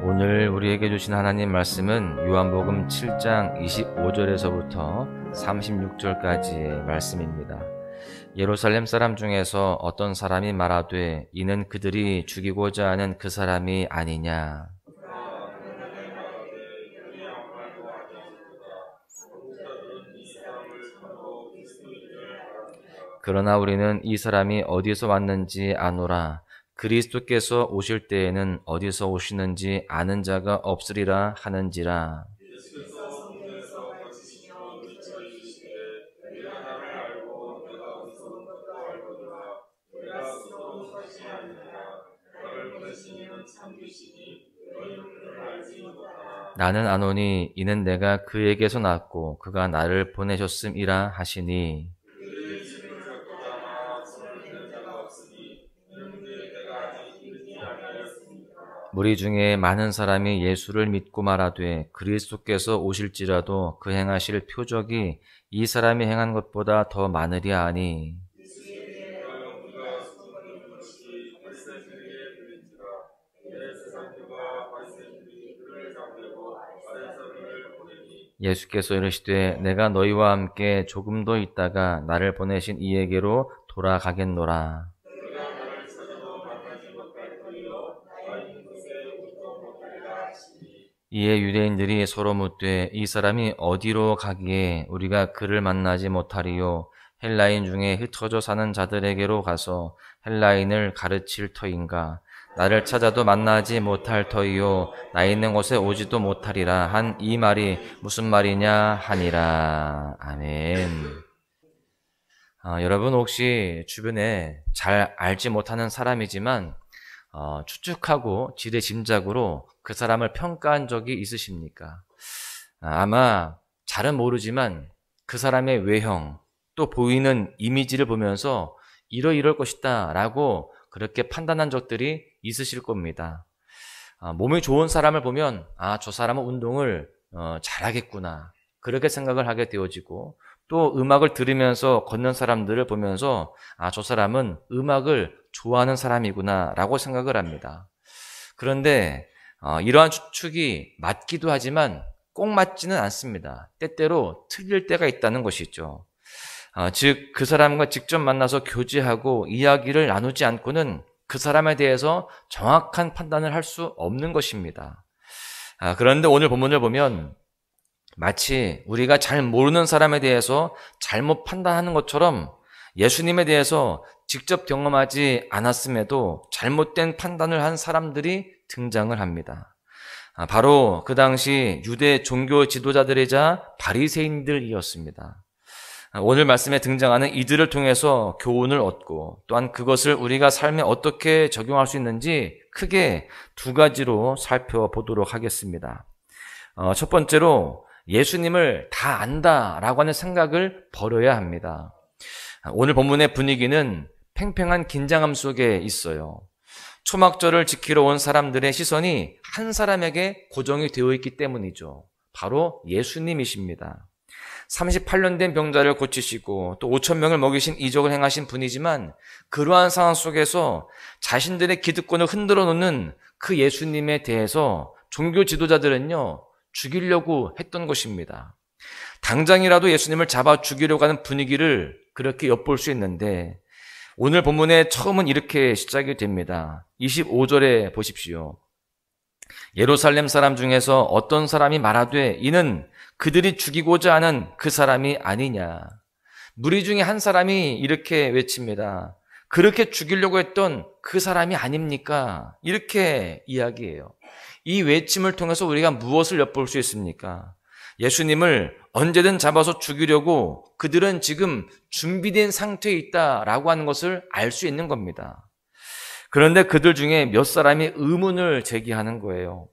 오늘 우리에게 주신 하나님 말씀은 요한복음 7장 25절에서부터 36절까지의 말씀입니다. 예루살렘 사람 중에서 어떤 사람이 말하되 이는 그들이 죽이고자 하는 그 사람이 아니냐. 그러나 우리는 이 사람이 어디서 왔는지 아노라. 그리스도께서 오실 때에는 어디서 오시는지 아는 자가 없으리라 하는지라. 나는 아노니 이는 내가 그에게서 났고 그가 나를 보내셨음이라 하시니. 무리 중에 많은 사람이 예수를 믿고 말하되 그리스도께서 오실지라도 그 행하실 표적이 이 사람이 행한 것보다 더 많으리야 하니. 예수께서 이르시되 내가 너희와 함께 조금 더 있다가 나를 보내신 이에게로 돌아가겠노라. 이에 유대인들이 서로 묻되 이 사람이 어디로 가기에 우리가 그를 만나지 못하리요. 헬라인 중에 흩어져 사는 자들에게로 가서 헬라인을 가르칠 터인가. 나를 찾아도 만나지 못할 터이요. 나 있는 곳에 오지도 못하리라 한 이 말이 무슨 말이냐 하니라. 아멘. 여러분 혹시 주변에 잘 알지 못하는 사람이지만 추측하고 지레짐작으로 그 사람을 평가한 적이 있으십니까? 아마 잘은 모르지만 그 사람의 외형 또 보이는 이미지를 보면서 이럴 것이다 라고 그렇게 판단한 적들이 있으실 겁니다. 몸이 좋은 사람을 보면 저 사람은 운동을 잘하겠구나 그렇게 생각을 하게 되어지고, 또 음악을 들으면서 걷는 사람들을 보면서 저 사람은 음악을 좋아하는 사람이구나 라고 생각을 합니다. 그런데 이러한 추측이 맞기도 하지만 꼭 맞지는 않습니다. 때때로 틀릴 때가 있다는 것이죠. 즉 그 사람과 직접 만나서 교제하고 이야기를 나누지 않고는 그 사람에 대해서 정확한 판단을 할 수 없는 것입니다. 그런데 오늘 본문을 보면 마치 우리가 잘 모르는 사람에 대해서 잘못 판단하는 것처럼 예수님에 대해서 직접 경험하지 않았음에도 잘못된 판단을 한 사람들이 등장을 합니다. 바로 그 당시 유대 종교 지도자들이자 바리새인들이었습니다. 오늘 말씀에 등장하는 이들을 통해서 교훈을 얻고 또한 그것을 우리가 삶에 어떻게 적용할 수 있는지 크게 두 가지로 살펴보도록 하겠습니다. 첫 번째로 예수님을 다 안다라고 하는 생각을 버려야 합니다. 오늘 본문의 분위기는 팽팽한 긴장감 속에 있어요. 초막절을 지키러 온 사람들의 시선이 한 사람에게 고정이 되어 있기 때문이죠. 바로 예수님이십니다. 38년 된 병자를 고치시고 또 5,000명을 먹이신 이적을 행하신 분이지만 그러한 상황 속에서 자신들의 기득권을 흔들어 놓는 그 예수님에 대해서 종교 지도자들은요 죽이려고 했던 것입니다. 당장이라도 예수님을 잡아 죽이려고 하는 분위기를 그렇게 엿볼 수 있는데 오늘 본문의 처음은 이렇게 시작이 됩니다. 25절에 보십시오. 예루살렘 사람 중에서 어떤 사람이 말하되 이는 그들이 죽이고자 하는 그 사람이 아니냐. 무리 중에 한 사람이 이렇게 외칩니다. 그렇게 죽이려고 했던 그 사람이 아닙니까? 이렇게 이야기해요. 이 외침을 통해서 우리가 무엇을 엿볼 수 있습니까? 예수님을 언제든 잡아서 죽이려고 그들은 지금 준비된 상태에 있다라고 하는 것을 알 수 있는 겁니다. 그런데 그들 중에 몇 사람이 의문을 제기하는 거예요.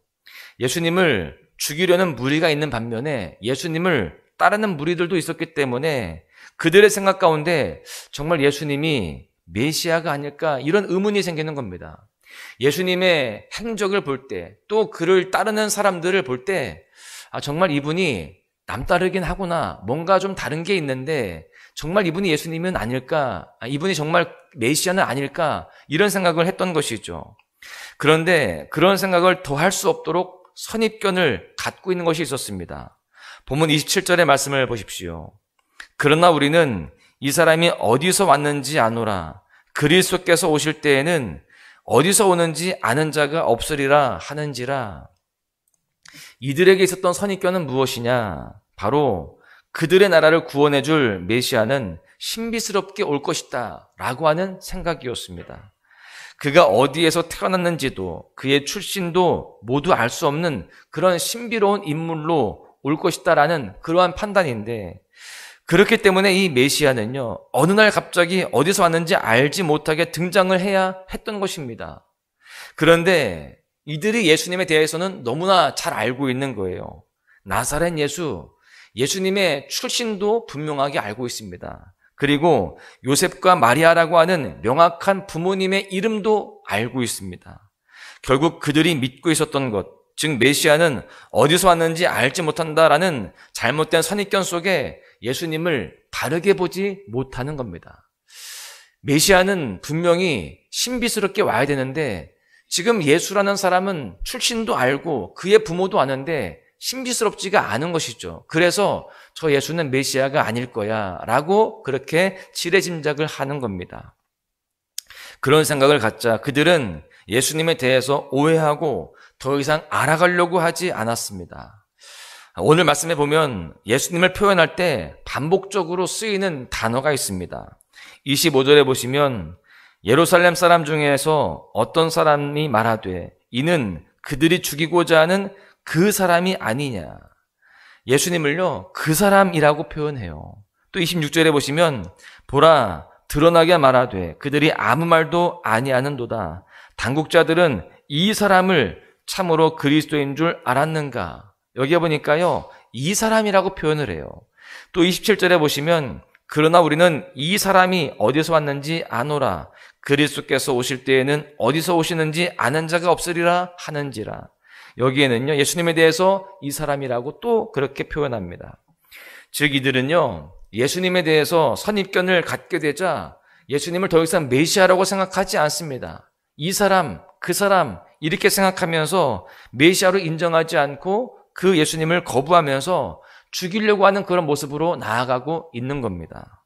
예수님을 죽이려는 무리가 있는 반면에 예수님을 따르는 무리들도 있었기 때문에 그들의 생각 가운데 정말 예수님이 메시아가 아닐까 이런 의문이 생기는 겁니다. 예수님의 행적을 볼 때 또 그를 따르는 사람들을 볼 때 정말 이분이 남다르긴 하구나, 뭔가 좀 다른 게 있는데 정말 이분이 예수님은 아닐까, 이분이 정말 메시아는 아닐까 이런 생각을 했던 것이죠. 그런데 그런 생각을 더 할 수 없도록 선입견을 갖고 있는 것이 있었습니다. 본문 27절의 말씀을 보십시오. 그러나 우리는 이 사람이 어디서 왔는지 아노라. 그리스도께서 오실 때에는 어디서 오는지 아는 자가 없으리라 하는지라. 이들에게 있었던 선입견은 무엇이냐? 바로 그들의 나라를 구원해 줄 메시아는 신비스럽게 올 것이다 라고 하는 생각이었습니다. 그가 어디에서 태어났는지도 그의 출신도 모두 알 수 없는 그런 신비로운 인물로 올 것이다 라는 그러한 판단인데, 그렇기 때문에 이 메시아는요, 어느 날 갑자기 어디서 왔는지 알지 못하게 등장을 해야 했던 것입니다. 그런데 이들이 예수님에 대해서는 너무나 잘 알고 있는 거예요. 나사렛 예수님의 출신도 분명하게 알고 있습니다. 그리고 요셉과 마리아라고 하는 명확한 부모님의 이름도 알고 있습니다. 결국 그들이 믿고 있었던 것, 즉 메시아는 어디서 왔는지 알지 못한다라는 잘못된 선입견 속에 예수님을 바르게 보지 못하는 겁니다. 메시아는 분명히 신비스럽게 와야 되는데 지금 예수라는 사람은 출신도 알고 그의 부모도 아는데 신비스럽지가 않은 것이죠. 그래서 저 예수는 메시아가 아닐 거야 라고 그렇게 지레짐작을 하는 겁니다. 그런 생각을 갖자 그들은 예수님에 대해서 오해하고 더 이상 알아가려고 하지 않았습니다. 오늘 말씀에 보면 예수님을 표현할 때 반복적으로 쓰이는 단어가 있습니다. 25절에 보시면 예루살렘 사람 중에서 어떤 사람이 말하되 이는 그들이 죽이고자 하는 그 사람이 아니냐. 예수님을요, 그 사람이라고 표현해요. 또 26절에 보시면 보라 드러나게 말하되 그들이 아무 말도 아니하는도다. 당국자들은 이 사람을 참으로 그리스도인 줄 알았는가. 여기에 보니까요, 이 사람이라고 표현을 해요. 또 27절에 보시면 그러나 우리는 이 사람이 어디서 왔는지 아노라. 그리스도께서 오실 때에는 어디서 오시는지 아는 자가 없으리라 하는지라. 여기에는요, 예수님에 대해서 이 사람이라고 또 그렇게 표현합니다. 즉 이들은요, 예수님에 대해서 선입견을 갖게 되자 예수님을 더 이상 메시아라고 생각하지 않습니다. 이 사람, 그 사람 이렇게 생각하면서 메시아로 인정하지 않고 그 예수님을 거부하면서 죽이려고 하는 그런 모습으로 나아가고 있는 겁니다.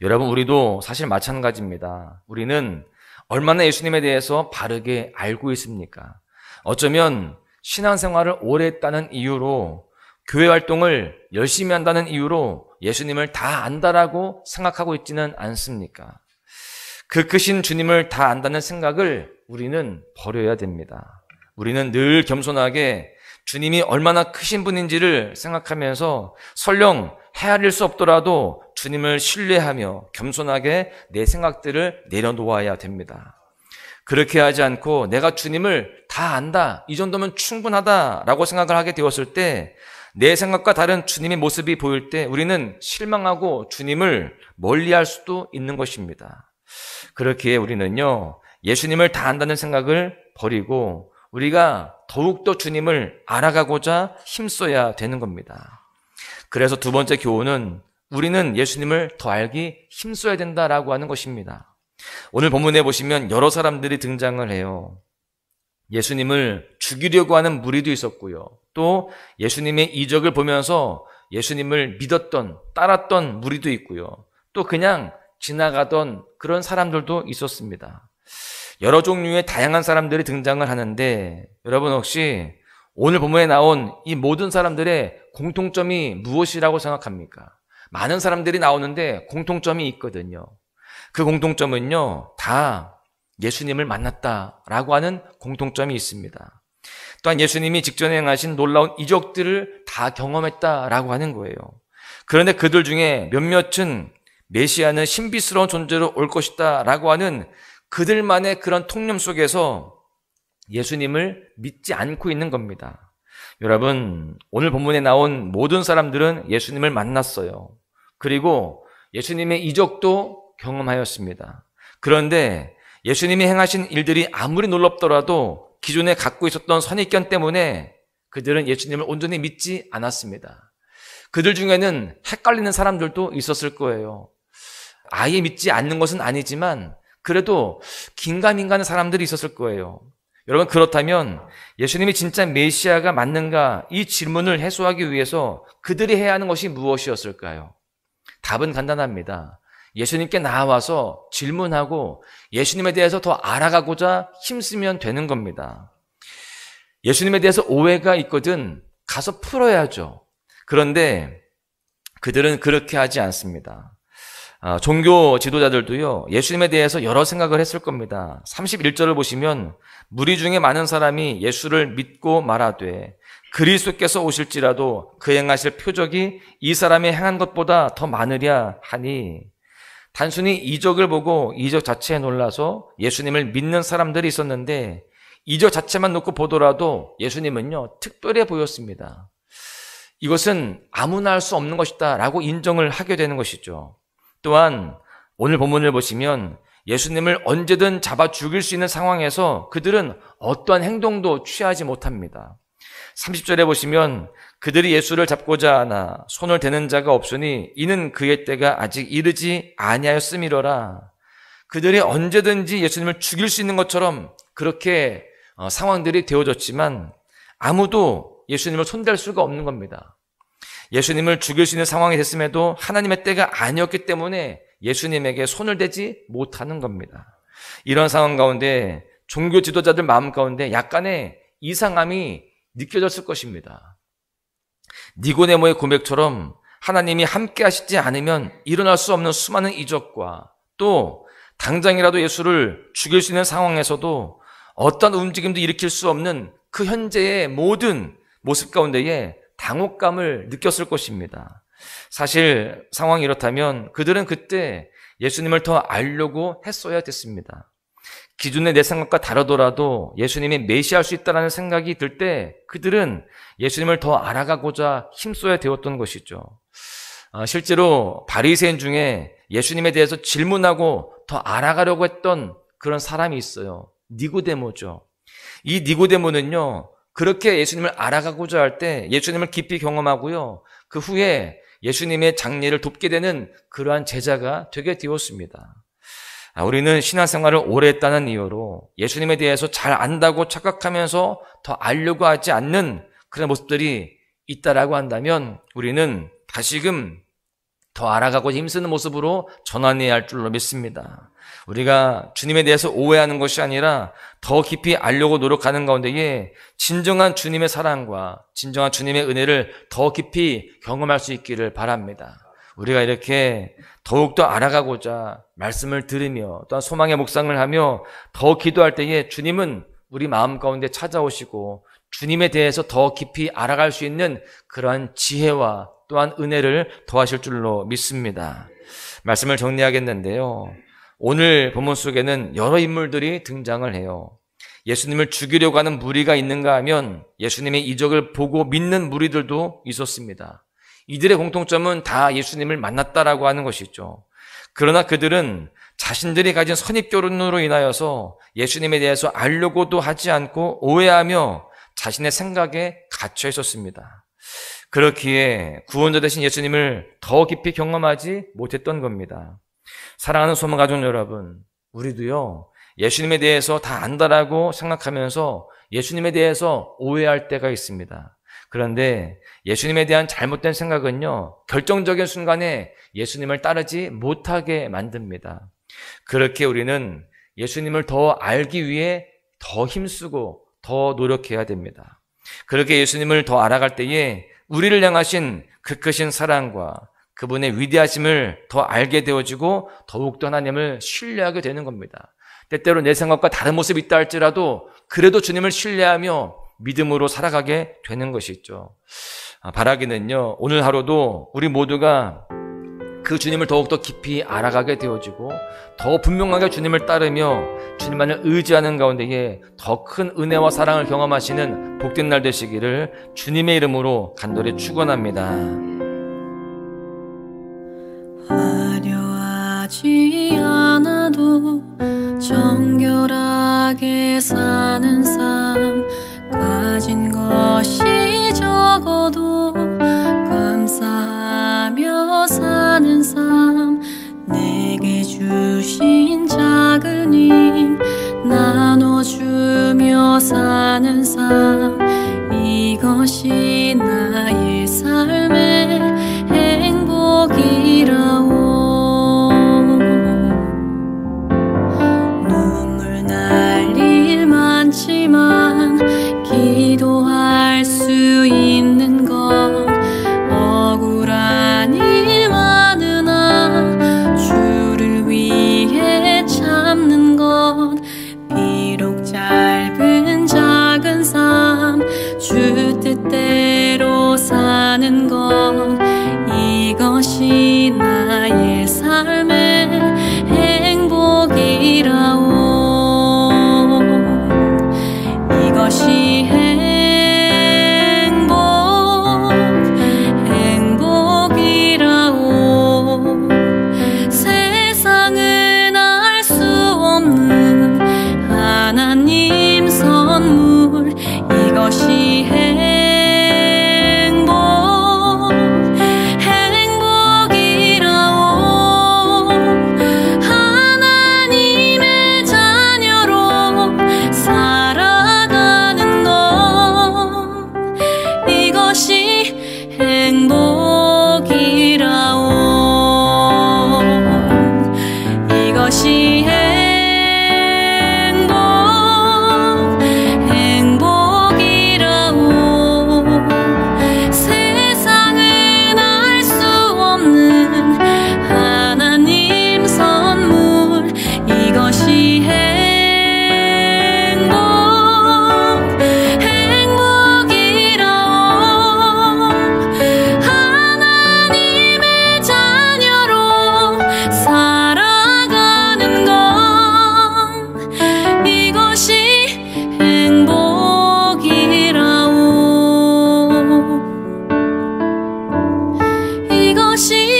여러분, 우리도 사실 마찬가지입니다. 우리는 얼마나 예수님에 대해서 바르게 알고 있습니까? 어쩌면 신앙생활을 오래 했다는 이유로, 교회 활동을 열심히 한다는 이유로 예수님을 다 안다라고 생각하고 있지는 않습니까? 그 크신 주님을 다 안다는 생각을 우리는 버려야 됩니다. 우리는 늘 겸손하게 주님이 얼마나 크신 분인지를 생각하면서 설령 헤아릴 수 없더라도 주님을 신뢰하며 겸손하게 내 생각들을 내려놓아야 됩니다. 그렇게 하지 않고 내가 주님을 다 안다, 이 정도면 충분하다라고 생각을 하게 되었을 때 내 생각과 다른 주님의 모습이 보일 때 우리는 실망하고 주님을 멀리할 수도 있는 것입니다. 그렇기에 우리는요, 예수님을 다 안다는 생각을 버리고 우리가 더욱더 주님을 알아가고자 힘써야 되는 겁니다. 그래서 두 번째 교훈은 우리는 예수님을 더 알기 힘써야 된다라고 하는 것입니다. 오늘 본문에 보시면 여러 사람들이 등장을 해요. 예수님을 죽이려고 하는 무리도 있었고요. 또 예수님의 이적을 보면서 예수님을 믿었던, 따랐던 무리도 있고요. 또 그냥 지나가던 그런 사람들도 있었습니다. 여러 종류의 다양한 사람들이 등장을 하는데 여러분 혹시 오늘 본문에 나온 이 모든 사람들의 공통점이 무엇이라고 생각합니까? 많은 사람들이 나오는데 공통점이 있거든요. 그 공통점은요, 다 예수님을 만났다라고 하는 공통점이 있습니다. 또한 예수님이 직전에 행하신 놀라운 이적들을 다 경험했다라고 하는 거예요. 그런데 그들 중에 몇몇은 메시아는 신비스러운 존재로 올 것이다 라고 하는 그들만의 그런 통념 속에서 예수님을 믿지 않고 있는 겁니다. 여러분, 오늘 본문에 나온 모든 사람들은 예수님을 만났어요. 그리고 예수님의 이적도 경험하였습니다. 그런데 예수님이 행하신 일들이 아무리 놀랍더라도 기존에 갖고 있었던 선입견 때문에 그들은 예수님을 온전히 믿지 않았습니다. 그들 중에는 헷갈리는 사람들도 있었을 거예요. 아예 믿지 않는 것은 아니지만 그래도 긴가민가하는 사람들이 있었을 거예요. 여러분, 그렇다면 예수님이 진짜 메시아가 맞는가, 이 질문을 해소하기 위해서 그들이 해야 하는 것이 무엇이었을까요? 답은 간단합니다. 예수님께 나와서 질문하고 예수님에 대해서 더 알아가고자 힘쓰면 되는 겁니다. 예수님에 대해서 오해가 있거든 가서 풀어야죠. 그런데 그들은 그렇게 하지 않습니다. 종교 지도자들도요, 예수님에 대해서 여러 생각을 했을 겁니다. 31절을 보시면 무리 중에 많은 사람이 예수를 믿고 말하되 그리스도께서 오실지라도 그 행하실 표적이 이 사람이 행한 것보다 더 많으랴 하니, 단순히 이적을 보고 이적 자체에 놀라서 예수님을 믿는 사람들이 있었는데 이적 자체만 놓고 보더라도 예수님은요, 특별해 보였습니다. 이것은 아무나 할 수 없는 것이다 라고 인정을 하게 되는 것이죠. 또한 오늘 본문을 보시면 예수님을 언제든 잡아 죽일 수 있는 상황에서 그들은 어떠한 행동도 취하지 못합니다. 30절에 보시면 그들이 예수를 잡고자 하나 손을 대는 자가 없으니 이는 그의 때가 아직 이르지 아니하였음이로라. 그들이 언제든지 예수님을 죽일 수 있는 것처럼 그렇게 상황들이 되어졌지만 아무도 예수님을 손댈 수가 없는 겁니다. 예수님을 죽일 수 있는 상황이 됐음에도 하나님의 때가 아니었기 때문에 예수님에게 손을 대지 못하는 겁니다. 이런 상황 가운데 종교 지도자들 마음 가운데 약간의 이상함이 느껴졌을 것입니다. 니고데모의 고백처럼 하나님이 함께 하시지 않으면 일어날 수 없는 수많은 이적과 또 당장이라도 예수를 죽일 수 있는 상황에서도 어떤 움직임도 일으킬 수 없는 그 현재의 모든 모습 가운데에 당혹감을 느꼈을 것입니다. 사실 상황이 이렇다면 그들은 그때 예수님을 더 알려고 했어야 됐습니다. 기존의 내 생각과 다르더라도 예수님이 메시아할 수 있다는 생각이 들 때 그들은 예수님을 더 알아가고자 힘써야 되었던 것이죠. 실제로 바리새인 중에 예수님에 대해서 질문하고 더 알아가려고 했던 그런 사람이 있어요. 니고데모죠. 이 니고데모는요, 그렇게 예수님을 알아가고자 할 때 예수님을 깊이 경험하고요, 그 후에 예수님의 장례를 돕게 되는 그러한 제자가 되게 되었습니다. 우리는 신앙생활을 오래 했다는 이유로 예수님에 대해서 잘 안다고 착각하면서 더 알려고 하지 않는 그런 모습들이 있다라고 한다면 우리는 다시금 더 알아가고 힘쓰는 모습으로 전환해야 할 줄로 믿습니다. 우리가 주님에 대해서 오해하는 것이 아니라 더 깊이 알려고 노력하는 가운데에 진정한 주님의 사랑과 진정한 주님의 은혜를 더 깊이 경험할 수 있기를 바랍니다. 우리가 이렇게 더욱더 알아가고자 말씀을 들으며 또한 소망의 묵상을 하며 더 기도할 때에 주님은 우리 마음 가운데 찾아오시고 주님에 대해서 더 깊이 알아갈 수 있는 그러한 지혜와 또한 은혜를 더하실 줄로 믿습니다. 말씀을 정리하겠는데요, 오늘 본문 속에는 여러 인물들이 등장을 해요. 예수님을 죽이려고 하는 무리가 있는가 하면 예수님의 이적을 보고 믿는 무리들도 있었습니다. 이들의 공통점은 다 예수님을 만났다라고 하는 것이죠. 그러나 그들은 자신들이 가진 선입견으로 인하여서 예수님에 대해서 알려고도 하지 않고 오해하며 자신의 생각에 갇혀 있었습니다. 그렇기에 구원자 되신 예수님을 더 깊이 경험하지 못했던 겁니다. 사랑하는 소망 가족 여러분, 우리도요, 예수님에 대해서 다 안다라고 생각하면서 예수님에 대해서 오해할 때가 있습니다. 그런데 예수님에 대한 잘못된 생각은요, 결정적인 순간에 예수님을 따르지 못하게 만듭니다. 그렇게 우리는 예수님을 더 알기 위해 더 힘쓰고 더 노력해야 됩니다. 그렇게 예수님을 더 알아갈 때에 우리를 향하신 그 크신 사랑과 그분의 위대하심을 더 알게 되어지고 더욱더 하나님을 신뢰하게 되는 겁니다. 때때로 내 생각과 다른 모습이 있다 할지라도 그래도 주님을 신뢰하며 믿음으로 살아가게 되는 것이죠. 바라기는요, 오늘 하루도 우리 모두가 그 주님을 더욱더 깊이 알아가게 되어지고 더 분명하게 주님을 따르며 주님만을 의지하는 가운데에 더 큰 은혜와 사랑을 경험하시는 복된 날 되시기를 주님의 이름으로 간절히 축원합니다. 화려하지 않아도 정결하게 사는 삶, 가진 것이 적어도 감사하며 사는 삶, 내게 주신 작은 이것이 행복이라오. 세상은 알 수 없는 하나님 선물, 이것이 행복이라오. 하나님의 자녀로 살아가는 건 이것이 행복이라오. 이것이